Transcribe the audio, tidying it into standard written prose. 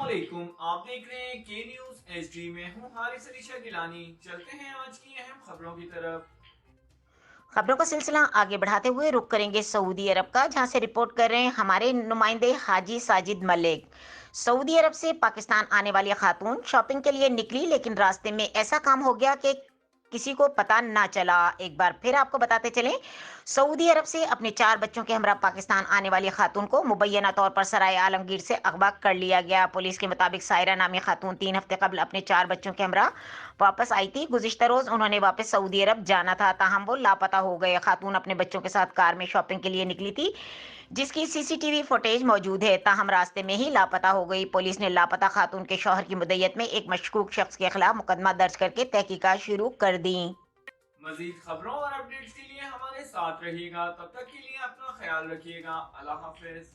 علیکم، آپ دیکھ رہے ہیں کے نیوز ایس ڈی میں ہوں حارث علی شاہ گیلانی۔ چلتے ہیں آج کی اہم خبروں کی طرف۔ خبروں کا سلسلہ آگے بڑھاتے ہوئے رک کریں گے سعودی عرب کا، جہاں سے رپورٹ کر رہے ہیں ہمارے نمائندے حاجی ساجد ملک۔ سعودی عرب سے پاکستان آنے والی خاتون شاپنگ کے لیے نکلی، لیکن راستے میں ایسا کام ہو گیا کہ کسی کو پتہ نہ چلا۔ ایک بار پھر آپ کو بتاتے چلیں، سعودی عرب سے اپنے 4 بچوں کے ہمراہ پاکستان آنے والی خاتون کو مبینہ طور پر سرائے عالمگیر سے اغوا کر لیا گیا۔ پولیس کے مطابق سائرہ نامی خاتون 3 ہفتے قبل اپنے 4 بچوں کے ہمراہ واپس آئی تھی۔ گزشتہ روز انہوں نے واپس سعودی عرب جانا تھا، تاہم وہ لاپتہ ہو گئے۔ خاتون اپنے بچوں کے ساتھ کار میں شاپنگ کے لیے نکلی تھی، جس کی سی سی ٹی وی فوٹیج موجود ہے، تاہم راستے میں ہی لاپتہ ہو گئی۔ پولیس نے لاپتہ خاتون کے شوہر کی مدعیت میں ایک مشکوک شخص کے خلاف مقدمہ درج کر کے تحقیقات شروع کر دیں۔ مزید خبروں اور اپڈیٹس کے لیے ہمارے ساتھ رہیے گا، تب تک کے لیے اپنا خیال رکھیے گا۔ اللہ حافظ۔